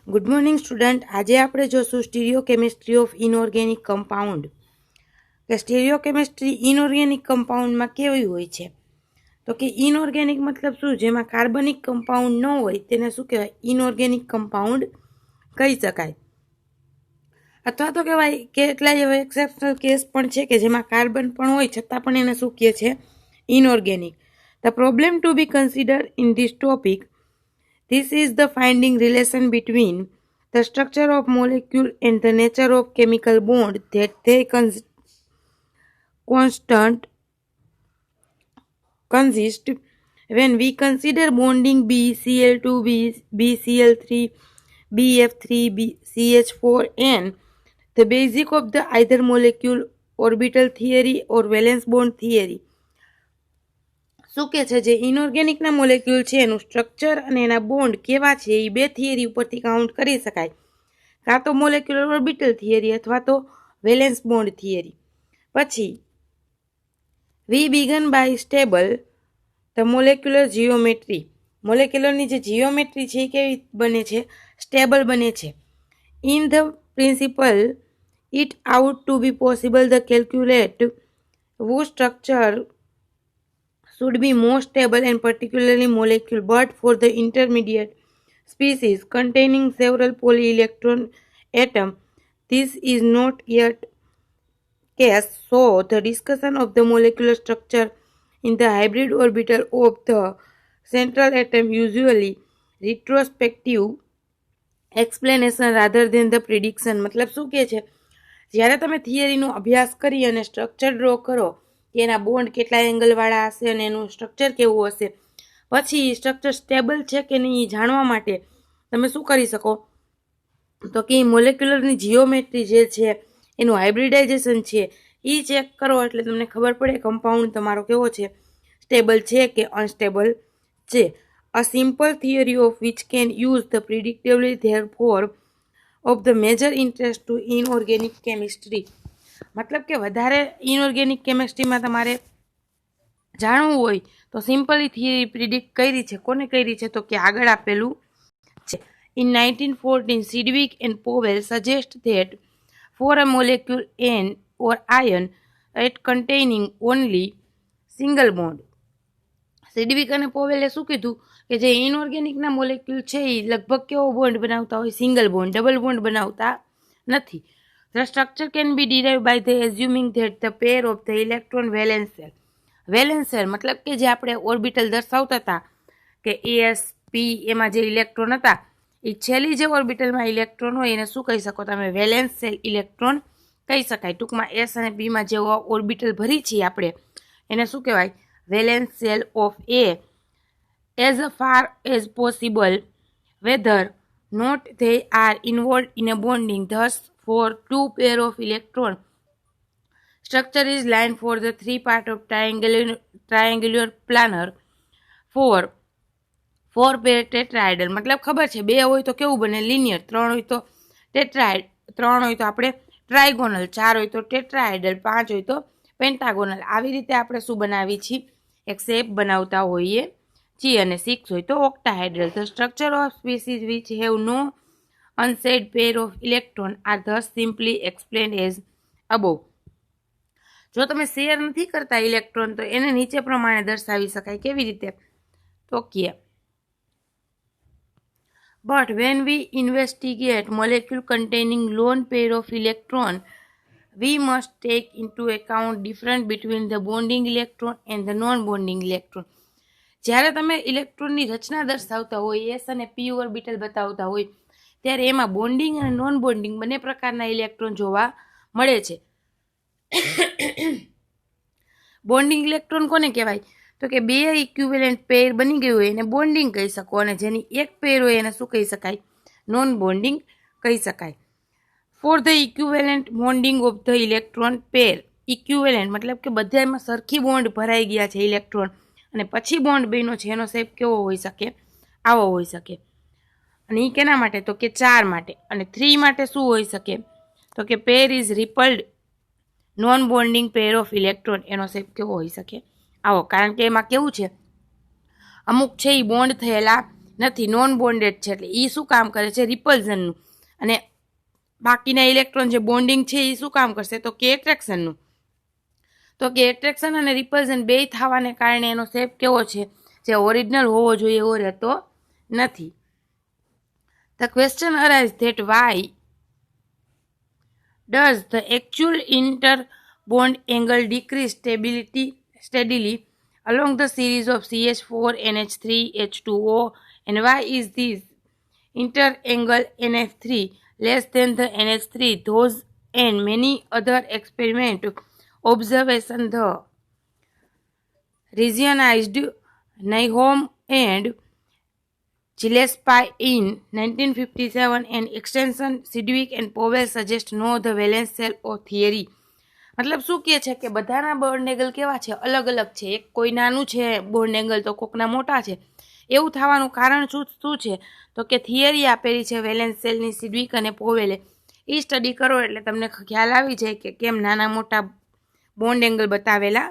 Good morning student. આજે આપણે જોશું સ્ટીરિયોકેમિસ્ટ્રી ઓફ ઇનઓર્ગેનિક કમ્પાઉન્ડ. કે સ્ટીરિયોકેમિસ્ટ્રી ઇનઓર્ગેનિક કમ્પાઉન્ડમાં કેવી હોય છે? તો કે ઇનઓર્ગેનિક મતલબ શું? જેમાં કાર્બનિક કમ્પાઉન્ડ ન હોય તેને શું કહેવાય? ઇનઓર્ગેનિક કમ્પાઉન્ડ કહી શકાય. અથવા તો કહેવાય કેટલાય એવા એક્સેપ્શનલ કેસ પણ છે કે જેમાં કાર્બન પણ હોય છતાં પણ એને શું કહે છે? Inorganic. The problem to be consider in this topic. This is the finding relation between the structure of molecule and the nature of chemical bond that they consist. When we consider bonding BCl2, BCl3, BF3, CH4N, the basic of the either molecule orbital theory or valence bond theory. શું કે છે? જે ઇનઓર્ગેનિકના molecule છે એનું structure અને એના bond કેવા છે એ બે થિયરી ઉપરથી કાઉન્ટ કરી શકાય. કાં તો મોલેક્યુલર ઓર્બિટલ થિયરી અથવા તો વેલેન્સ બોન્ડ થિયરી. પછી we begin by stable the molecular geometry. મોલેક્યુલરની જે જીઓમેટ્રી છે એ કેવી બને છે? સ્ટેબલ બને છે. In the principle it out to be possible the calculate વુ structure should be more stable and particularly molecule, but for the intermediate species containing several polyelectron atom, this is not yet case. So the discussion of the molecular structure in the hybrid orbital of the central atom usually retrospective explanation rather than the prediction. मतलब શું કહે છે? જ્યારે તમે થિયરીનો અભ્યાસ કરી અને structure draw કરો કે એના બોન્ડ કેટલા એંગલવાળા હશે અને એનું સ્ટ્રક્ચર કેવું હશે, પછી સ્ટ્રક્ચર સ્ટેબલ છે કે નહીં જાણવા માટે તમે શું કરી શકો? તો કે મોલેક્યુલરની જીઓમેટ્રી જે છે એનું હાઇબ્રિડાઇઝેશન છે એ ચેક કરો એટલે તમને ખબર પડે કમ્પાઉન્ડ તમારો કેવો છે, સ્ટેબલ છે કે અનસ્ટેબલ છે. A simple theory of which can use the predictably therefore of the major interest to inorganic chemistry. મતલબ કે વધારે ઇનઓર્ગેનિક કેમિસ્ટ્રીમાં તમારે જાણવું હોય તો સિમ્પલી થિયરી પ્રિડિક્ટ કરી છે. કોને કરી છે? તો કે આગળ આપેલું છે. In 1914 Sidgwick and Powell suggest that for a molecule an or ion at containing only single bond. Sidgwick અને પોવેલે શું કીધું કે જે ઇનઓર્ગેનિકના મોલેક્યુલ છે એ લગભગ કેવો બોન્ડ બનાવતા હોય? સિંગલ બોન્ડ, ડબલ બોન્ડ બનાવતા નથી. The structure can be derive by the assuming that the pair of the electron valence shell. Valence shell મતલબ કે જે આપણે ઓર્બિટલ દર્શાવતા હતા કે એસ પી એમાં જે ઇલેક્ટ્રોન હતા એ છેલ્લી જે ઓર્બિટલમાં ઇલેક્ટ્રોન હોય એને શું કહી શકો તમે? વેલેન્સ શેલ ઇલેક્ટ્રોન કહી શકાય. ટૂંકમાં એસ અને પીમાં જે ઓર્બિટલ ભરી છીએ આપણે એને શું કહેવાય? Valence shell of A. as far as possible whether not they are involved in a bonding. Thus for two pair of electron structure is line for the three part of triangular planar. four pair tetrahedral મતલબ ખબર છે બે હોય તો કેવું બને? Linear. ત્રણ હોય તો ટેટ્રાહેડ, ત્રણ હોય તો આપણે ટ્રાયગોનલ, ચાર હોય તો ટેટ્રાહેડ્રલ, પાંચ હોય તો પેન્ટાગોનલ. આવી રીતે આપણે શું બનાવી છીએ? એક શેપ બનાવતા હોઈએ છીએ. અને સિક્સ હોય તો octahedral. The structure of species which have no unshared pair of electron are thus simply explained as above. જો તમે શેર નથી કરતા ઇલેક્ટ્રોન તો એને નીચે પ્રમાણે દર્શાવી શકાય. કેવી રીતે? તો કે But when we investigate molecule containing lone pair of electron, we must take into account difference between the bonding electron and the non-bonding electron. જ્યારે તમે ઇલેક્ટ્રોનની રચના દર્શાવતા હોય, એસ અને પી ઓર્બિટલ બતાવતા હોય ત્યારે એમાં બોન્ડિંગ અને નોન બોન્ડિંગ બંને પ્રકારના ઇલેક્ટ્રોન જોવા મળે છે. બોન્ડિંગ ઇલેક્ટ્રોન કોને કહેવાય? તો કે બે ઇક્વિવેલન્ટ પેર બની ગયું હોય એને બોન્ડિંગ કહી શકો, અને જેની એક પેર હોય એને શું કહી શકાય? નોન બોન્ડિંગ કહી શકાય. For the equivalent bonding of the electron pair. Equivalent મતલબ કે બધામાં સરખી બોન્ડ ભરાઈ ગયા છે ઇલેક્ટ્રોન અને પછી બોન્ડ બન્યો છે, એનો શેપ કેવો હોઈ શકે? આવો હોઈ શકે. અને એ કેના માટે? તો કે ચાર માટે. અને થ્રી માટે શું હોઈ શકે? તો કે pair is repelled non bonding pair of electron. એનો શેપ કેવો હોઈ શકે? આવો. કારણ કે એમાં કેવું છે? અમુક છે એ બોન્ડ થયેલા નથી, નોન બોન્ડેડ છે. એટલે એ શું કામ કરે છે? રિપલ્ઝનનું. અને બાકીના ઇલેક્ટ્રોન જે બોન્ડિંગ છે એ શું કામ કરશે? તો કે એટ્રેક્શનનું. તો કે એટ્રેક્શન અને રિપલ્ઝન બે થવાને કારણે એનો શેપ કેવો છે? જે ઓરિજિનલ હોવો જોઈએ એવો રહેતો નથી. The question arises that why does the actual inter-bond angle decrease steadily along the series of CH4, NH3, H2O, and why is this inter-angle NF3 less than the NH3? Those and many other experiment observation the reionized Nyholm and Gillespie in 1957 and extension Sidgwick and Powell suggest no the valence shell or theory. મતલબ શું કહે છે કે બધાના bond angle કેવા છે? અલગ અલગ છે. એક કોઈ નાનું છે બોન્ડ એંગલ તો કોકના મોટા છે. એવું થવાનું કારણ શું છે? તો કે થિયરી આપેલી છે વેલેન્સ સેલની સિડવિક અને પોવેલે. એ સ્ટડી કરો એટલે તમને ખ્યાલ આવી જાય કે કેમ નાના મોટા બોન્ડ એંગલ બતાવેલા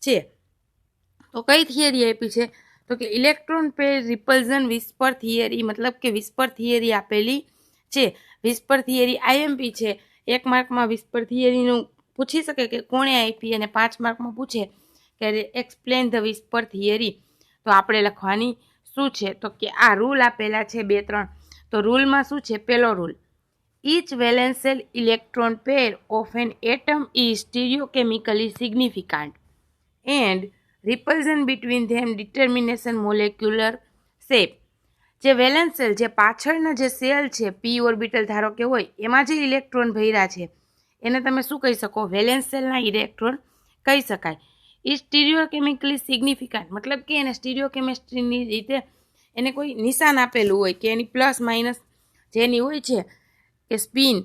છે. તો કઈ થિયરી આપી છે? તો કે electron pair repulsion whisper theory, મતલબ કે વિસ્પર થિયરી આપેલી છે. વિસ્પર થિયરી આઈએમપી છે. 1 માર્કમાં વિસ્પર થિયરીનું પૂછી શકે કે કોણે આપી, અને 5 માર્કમાં પૂછે કે એક્સપ્લેન ધ વિસ્પર થિયરી. તો આપણે લખવાની શું છે? તો કે આ રૂલ આપેલા છે 2-3. તો રૂલમાં શું છે? પહેલો rule, each valence shell electron pair of an atom is stereochemically significant and repulsion between them determination molecular shape. જે વેલેન્સ સેલ, જે પાછળના જે સેલ છે પી ઓર્બિટલ ધારો કે હોય એમાં જે ઇલેક્ટ્રોન ભર્યા છે એને તમે શું કહી શકો? વેલેન્સ સેલના ઇલેક્ટ્રોન કહી શકાય. એ સ્ટીરિયોકેમિકલી સિગ્નિફિકન્ટ, મતલબ કે એને સ્ટીરિયોકેમિસ્ટ્રીની રીતે એને કોઈ નિશાન આપેલું હોય કે એની પ્લસ માઇનસ જેની હોય છે કે સ્પિન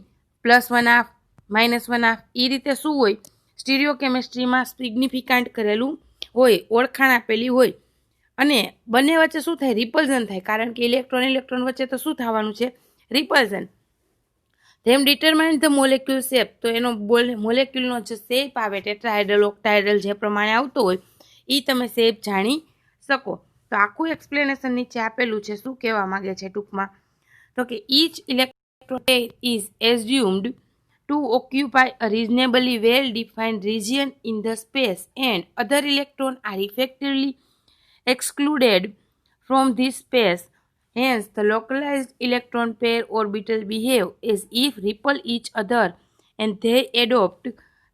+1/2 -1/2 એ રીતે શું હોય? સ્ટીરિયોકેમિસ્ટ્રીમાં સિગ્નિફિકન્ટ કરેલું હોય, ઓળખાણ આપેલી હોય. અને બંને વચ્ચે શું થાય? રિપલ્ઝન થાય. કારણ કે ઇલેક્ટ્રોન વચ્ચે તો શું થવાનું છે? Repulsion. Them determine the molecule shape. તો એનો મોલેક્યુલનો જે શેપ આવે ટેટ્રાહાઇડ્રલ, ઓક્ટાહાઇડ્રલ જે પ્રમાણે આવતો હોય એ તમે શેપ જાણી શકો. તો આખું એક્સપ્લેનેશન નીચે આપેલું છે. શું કહેવા માંગે છે ટૂંકમાં? તો કે each electron pair is assumed to occupy a reasonably well-defined region in the space and other electrons are effectively excluded from this space. Hence, the localized electron pair orbitals behave as if repel each other and they adopt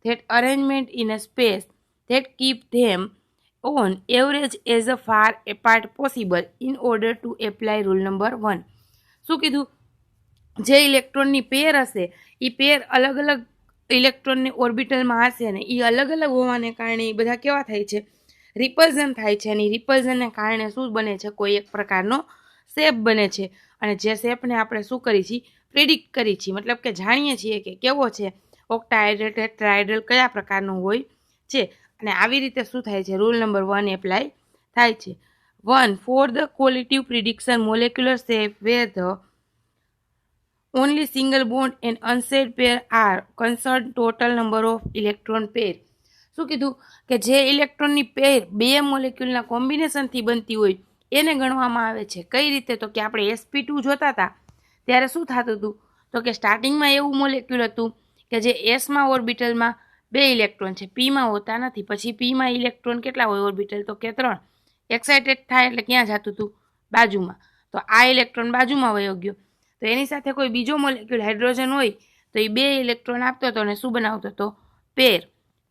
that arrangement in a space that keep them on average as far apart possible in order to apply rule number 1. શું કીધું? જે ઇલેક્ટ્રોનની પેર હશે એ પેર અલગ અલગ ઇલેક્ટ્રોનની ઓર્બિટલમાં હશે ને એ અલગ અલગ હોવાને કારણે એ બધા કેવા થાય છે? રિપલ્ઝન થાય છે. અને રિપલ્ઝનને કારણે શું બને છે? કોઈ એક પ્રકારનો શેપ બને છે. અને જે શેપને આપણે શું કરી છીએ? પ્રિડિક્ટ કરી છીએ, મતલબ કે જાણીએ છીએ કે કેવો છે? ઓક્ટાહાઇડ્રલ, ટેટ્રાહાઇડ્રલ કયા પ્રકારનો હોય છે. અને આવી રીતે શું થાય છે? રૂલ નંબર 1 એપ્લાય થાય છે. 1. For the qualitative prediction molecular shape where the only single bond and unsaid pair are concerned total number of electron pair. શું કીધું? કે જે ઇલેક્ટ્રોનની પેર બે મોલેક્યુલના કોમ્બિનેશનથી બનતી હોય એને ગણવામાં આવે છે. કઈ રીતે? તો કે આપણે sp2 જોતા હતા ત્યારે શું થતું હતું? તો કે સ્ટાર્ટિંગમાં એવું મોલેક્યુલ હતું કે જે એસમાં ઓર્બિટલમાં 2 ઇલેક્ટ્રોન છે, પીમાં હોતા નથી. પછી પીમાં ઇલેક્ટ્રોન કેટલા હોય ઓર્બિટલ? તો કે 3. એક્સાઇટેડ થાય એટલે ક્યાં જતું હતું? બાજુમાં. તો આ ઇલેક્ટ્રોન બાજુમાં વયો ગયો. તો એની સાથે કોઈ બીજો મોલેક્યુલ હાઇડ્રોજન હોય તો એ 2 ઇલેક્ટ્રોન આપતો હતો અને શું બનાવતો હતો? પેર.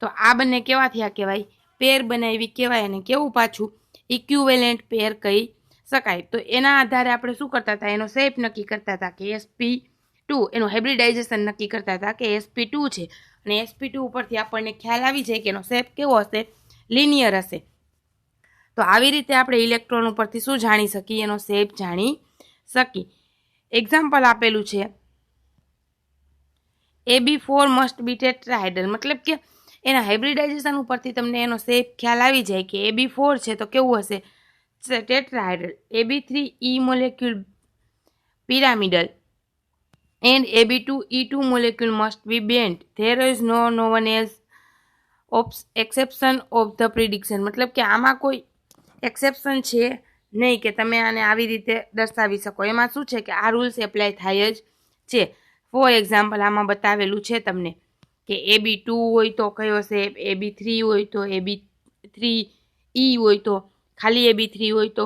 તો આ બંને કેવા થયા કહેવાય? પેર બનાવી કહેવાય. અને કેવું પાછું? ઇક્વિવેલન્ટ પેર કહી શકાય. તો એના આધારે આપણે શું કરતા હતા? એનો શેપ નક્કી કરતા હતા કે sp2, એનું હાઇબ્રિડાઇઝેશન નક્કી કરતા હતા કે sp2 છે. અને sp2 ઉપરથી આપણને ખ્યાલ આવી જાય કે એનો શેપ કેવો હશે? લિનિયર હશે. તો આવી રીતે આપણે ઇલેક્ટ્રોન ઉપરથી શું જાણી શકીએ? એનો શેપ જાણી શકીએ. એક્ઝામ્પલ આપેલું છે AB4 મસ્ટ બી ટેટ્રાહાઇડ્રલ, મતલબ કે એના હાઇબ્રિડાઇઝેશન ઉપરથી તમને એનો શેપ ખ્યાલ આવી જાય કે AB4 છે તો કેવું હશે? ટેટ્રાહાઇડ્રલ. AB3 E molecule pyramidal and AB2 E2 molecule must be bent. There is no one else exception of the prediction. મતલબ કે આમાં કોઈ એક્સેપ્શન છે નહીં કે તમે આને આવી રીતે દર્શાવી શકો. એમાં શું છે કે આ રૂલ્સ એપ્લાય થાય જ છે. ફોર એક્ઝામ્પલ આમાં બતાવેલું છે તમને કે AB2 હોય તો કયો શેપ, AB3 હોય તો AB3E હોય તો ખાલી AB3 હોય તો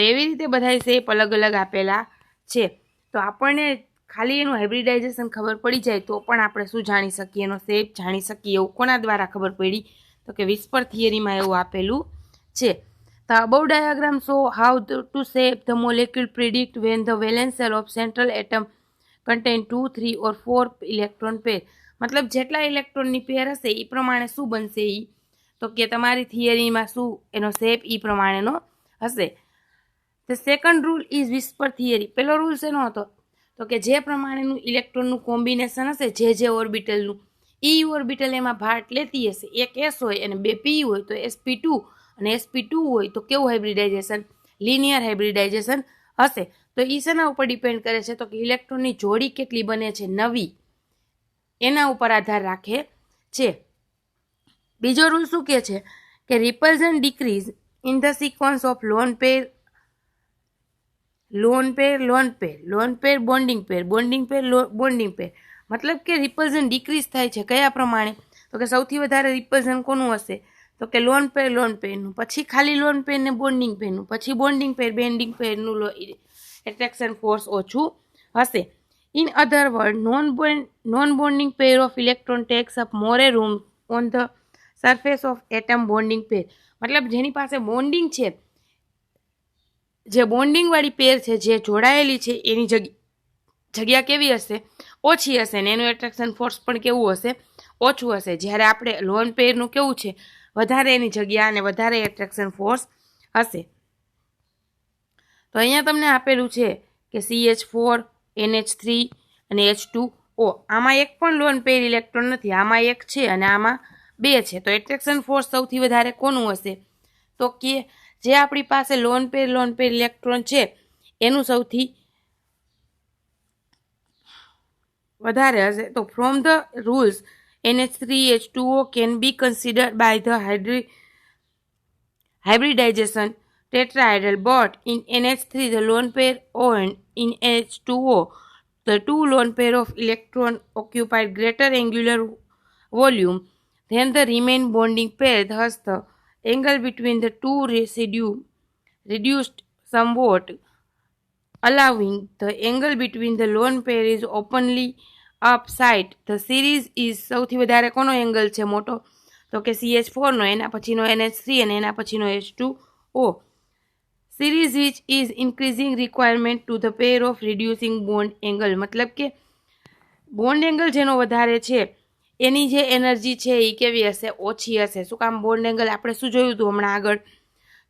એવી રીતે બધા શેપ અલગ અલગ આપેલા છે. તો આપણને ખાલી એનું હાઇબ્રિડાઇઝેશન ખબર પડી જાય તો પણ આપણે શું જાણી શકીએ, એનો શેપ જાણી શકીએ. એવું કોના દ્વારા ખબર પડી? તો કે વિસ્પર થિયરીમાં એવું આપેલું છે. The above diagram show how to shape the molecule predict when the valence shell of central atom contain 2, 3 or 4 electron pair. મતલબ જેટલા ઇલેક્ટ્રોનની પેર હશે એ પ્રમાણે શું બનશે? એ તો કે તમારી થિયરીમાં શું એનો શેપ એ પ્રમાણેનો હશે. The second rule is whisper theory. પહેલો રૂલ શેનો હતો? તો કે જે પ્રમાણેનું ઇલેક્ટ્રોનનું કોમ્બિનેશન હશે જે ઓર્બિટલનું, ઈ ઓર્બિટલ એમાં ભાગ લેતી હશે. એક S હોય અને બે P હોય તો sp2 અને sp2 હોય તો કેવું હાઇબ્રિડાઇઝેશન? લિનિયર હાઇબ્રિડાઇઝેશન હશે. તો એ શેના ઉપર ડિપેન્ડ કરે છે? તો કે ઇલેક્ટ્રોનની જોડી કેટલી બને છે નવી, એના ઉપર આધાર રાખે છે. બીજો રૂલ શું કહે છે કે repulsion decrease in the sequence of lone pair bonding pair bonding pair. મતલબ કે રિપલ્ઝન ડિક્રીઝ થાય છે કયા પ્રમાણે? તો કે સૌથી વધારે રિપલ્ઝન કોનું હશે? તો કે લોન પેરનું, પછી ખાલી લોન પેર ને બોન્ડિંગ પેરનું, પછી બોન્ડિંગ પેર બેન્ડિંગ પેરનું એટ્રેક્શન ફોર્સ ઓછું હશે. In other word, non bonding pair of electron takes up more room on the surface of atom bonding pair. મતલબ જેની પાસે બોન્ડિંગ છે, જે બોન્ડિંગ વાળી પેર છે, જે જોડાયેલી છે, એની જગ્યા કેવી હશે? ઓછી હશે ને એનું એટ્રેક્શન ફોર્સ પણ કેવું હશે? ઓછું હશે. જ્યારે આપણે લોન પેરનું કેવું છે? વધારે એની જગ્યા અને વધારે એટ્રેક્શન ફોર્સ હશે. તો અહીંયા તમને આપેલું છે કે CH4, NH3 અને H2O. આમાં એક પણ લોન પેર ઇલેક્ટ્રોન નથી, આમાં એક છે અને આમાં બે છે. તો એટ્રેક્શન ફોર્સ સૌથી વધારે કોનું હશે? તો કે જે આપણી પાસે લોન પેર ઇલેક્ટ્રોન છે એનું સૌથી વધારે હશે. તો from the rules NH3 H2O can be considered by the hybridization tetrahedral, but in NH3 the lone pair and in H2O the two lone pair of electron occupied greater angular volume than the remaining bonding pair. Thus the angle between the two residues reduced somewhat, allowing the angle between the lone pair is openly up side. The series is સૌથી વધારે કોનો angle છે મોટો? તો કે CH4 નો, એના પછીનો NH3 અને એના પછીનો H2O. Series which is increasing requirement to the pair of reducing bond angle. મતલબ કે બોન્ડ એંગલ જેનો વધારે છે એની જે એનર્જી છે એ કેવી હશે? ઓછી હશે. શું કામ? બોન્ડ એંગલ આપણે શું જોયું હતું હમણાં આગળ?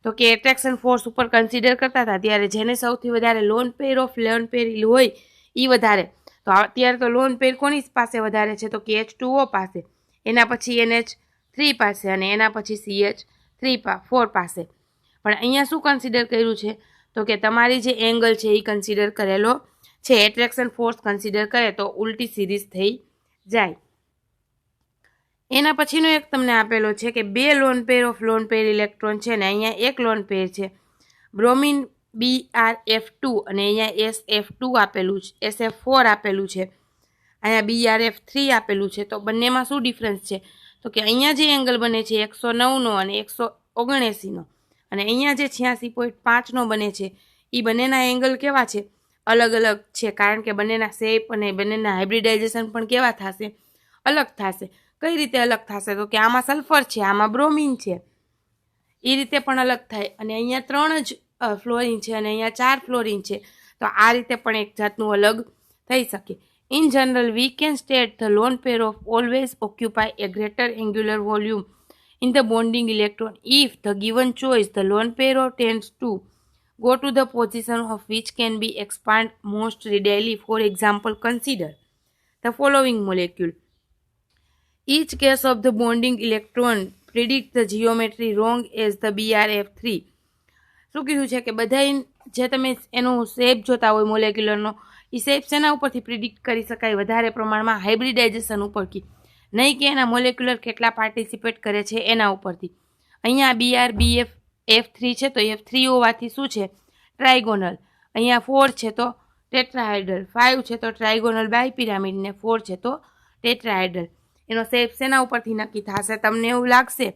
તો કે એટ્રેક્શન ફોર્સ ઉપર કન્સિડર કરતા હતા ત્યારે જેને સૌથી વધારે લોન પેર હોય એ વધારે. તો અત્યારે તો લોન પેર કોની પાસે વધારે છે? તો કે H2O પાસે, એના પછી NH3 પાસે અને એના પછી CH4 પાસે. પણ અહીંયા શું કન્સિડર કર્યું છે? તો કે તમારી જે એંગલ છે એ કન્સિડર કરેલો છે. એટ્રેક્શન ફોર્સ કન્સિડર કરે તો ઉલટી સિરીઝ થઈ જાય. એના પછીનો એક તમને આપેલો છે કે બે લોન પેર ઇલેક્ટ્રોન છે ને અહીંયા એક લોન પેર છે, બ્રોમિન BrF2 અને અહીંયા SF2 આપેલું છે, SF4 આપેલું છે, અહીંયા BrF3 આપેલું છે. તો બંનેમાં શું ડિફરન્સ છે? તો કે અહીંયા જે એંગલ બને છે 109નો અને 179નો અને અહીંયા જે 86.5નો બને છે એ બંનેના એંગલ કેવા છે? અલગ અલગ છે. કારણ કે બંનેના શેપ અને બંનેના હાઇબ્રિડાઇઝેશન પણ કેવા થશે? અલગ થશે. કઈ રીતે અલગ થશે? તો કે આમાં સલ્ફર છે, આમાં બ્રોમિન છે, એ રીતે પણ અલગ થાય. અને અહીંયા 3 જ ફ્લોરિન છે અને અહીંયા 4 ફ્લોરિન છે. તો આ રીતે પણ એક જાતનું અલગ થઈ શકે. In general, we can state the lone pair of always occupy a greater angular volume in the bonding electron if the given choice the lone pair tends to go to the position of which can be expanded most readily. For example, consider the following molecule. Each case of the bonding electron predict the geometry wrong as the BrF3. શું કીધું છે કે બધા જે તમે એનો shape જોતા હોય મોલેક્યુલરનો એ શેપ શેના ઉપરથી પ્રિડિક્ટ કરી શકાય? વધારે પ્રમાણમાં હાઇબ્રિડાઇઝેશન ઉપરથી, નહીં કે એના મોલેક્યુલર કેટલા પાર્ટિસિપેટ કરે છે એના ઉપરથી. અહીંયા BrBF F3 છે તો F3 હોવાથી શું છે? ટ્રાયગોનલ, અહીંયા 4 છે તો ટેટ્રાહાઇડ્રલ, 5 છે તો ટ્રાયગોનલ બાયપિરામિડ ને 4 છે તો ટેટ્રાહાઇડ્રલ. એનો શેપ શેના ઉપરથી નક્કી થશે? તમને એવું લાગશે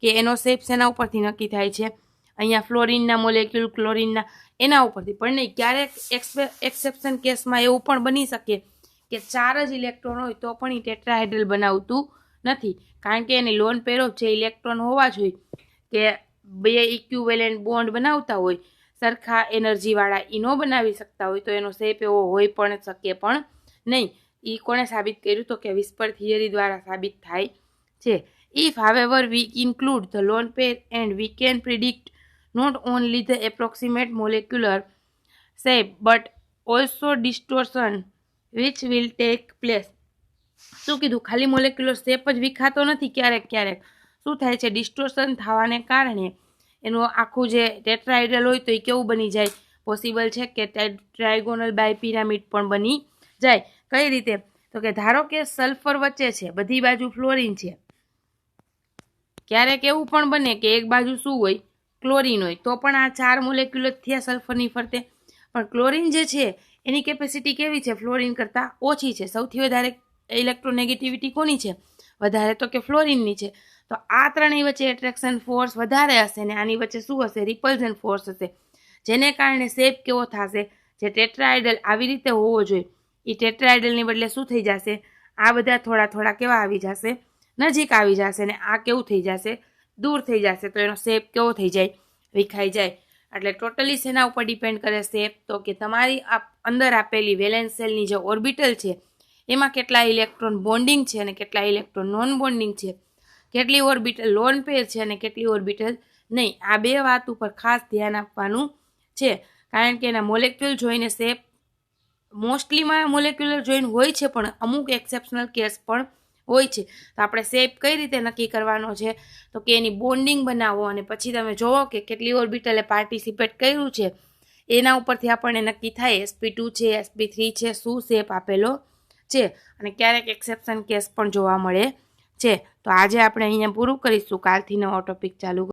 કે એનો શેપ શેના ઉપરથી નક્કી થાય છે? અહીંયા ફ્લોરિનના મોલેક્યુલ, ક્લોરિનના, એના ઉપરથી. પણ નહીં, ક્યારેક એક્સેપ્શન કેસમાં એવું પણ બની શકે કે 4 જ ઇલેક્ટ્રોન હોય તો પણ એ ટેટ્રાહાઇડ્રલ બનાવતું નથી, કારણ કે એની લોન પેર ઓફ જે ઇલેક્ટ્રોન હોવા જોઈએ કે 2 ઇક્વિવેલેન્ટ બોન્ડ બનાવતા હોય સરખા એનર્જીવાળા, એ ન બનાવી શકતા હોય તો એનો શેપ એવો હોઈ પણ શકે પણ નહીં. એ કોણે સાબિત કર્યું? તો કે વિસ્પર થિયરી દ્વારા સાબિત થાય છે. If however we include the lone pair and we can predict not only the approximate molecular shape but also distortion which will take place. શું કીધું? ખાલી મોલેક્યુલર શેપ જ વિખાતો નથી, ક્યારેક ક્યારેક શું થાય છે? ડિસ્ટોર્શન થવાને કારણે એનું આખું જે ટેટ્રાહાઇડ્રલ હોય તો એ કેવું બની જાય? પોસિબલ છે કે ટ્રાયગોનલ બાયપિરામિડ પણ બની જાય. કઈ રીતે? તો કે ધારો કે સલ્ફર વચ્ચે છે, બધી બાજુ ફ્લોરિન છે, ક્યારેક એવું પણ બને કે એક બાજુ શું હોય? ક્લોરિન હોય, તો પણ આ 4 મોલેક્યુલ થયા સલ્ફરની ફરતે. પણ ક્લોરિન જે છે એની કેપેસિટી કેવી છે? ફ્લોરિન કરતાં ઓછી છે. સૌથી વધારે ઇલેક્ટ્રોનેગેટિવિટી કોની છે? વધારે તો કે ફ્લોરિનની છે. તો આ ત્રણેય વચ્ચે એટ્રેક્શન ફોર્સ વધારે હશે ને આની વચ્ચે શું હશે? રિપલ્ઝન ફોર્સ હશે, જેને કારણે શેપ કેવો થશે? જે ટેટ્રાહાઇડ્રલ આવી રીતે હોવો જોઈએ એ ટેટ્રાહાઇડ્રલની બદલે શું થઈ જશે? આ બધા થોડા થોડા કેવા આવી જશે? નજીક આવી જશે ને આ કેવું થઈ જશે? દૂર થઈ જશે. તો એનો શેપ કેવો થઈ જાય? વિખાઈ જાય. એટલે ટોટલી શેના ઉપર ડિપેન્ડ કરે શેપ? તો કે તમારી અંદર આપેલી વેલેન્સ શેલની જે ઓર્બિટલ છે એમાં કેટલા ઇલેક્ટ્રોન બોન્ડિંગ છે અને કેટલા ઇલેક્ટ્રોન નોન બોન્ડિંગ છે, કેટલી ઓર્બિટલ લોન પેર છે અને કેટલી ઓર્બિટલ નહીં. આ 2 વાત ઉપર ખાસ ધ્યાન આપવાનું છે, કારણ કે એના મોલેક્યુલ જોઈને શેપ મોસ્ટલીમાં મોલેક્યુલર જોઈન હોય છે, પણ અમુક એક્સેપ્શનલ કેસ પણ હોય છે. તો આપણે શેપ કઈ રીતે નક્કી કરવાનો છે? તો કે એની બોન્ડિંગ બનાવો અને પછી તમે જોવો કે કેટલી ઓર્બિટલે પાર્ટિસિપેટ કર્યું છે, એના ઉપરથી આપણને નક્કી થાય sp2 છે, sp3 છે, શું શેપ આપેલો છે. અને ક્યારેક એક્સેપ્શન કેસ પણ જોવા મળે છે. તો આજે આપણે અહીંયા પૂરું કરીશું. કાલથી નવો ટોપિક ચાલુ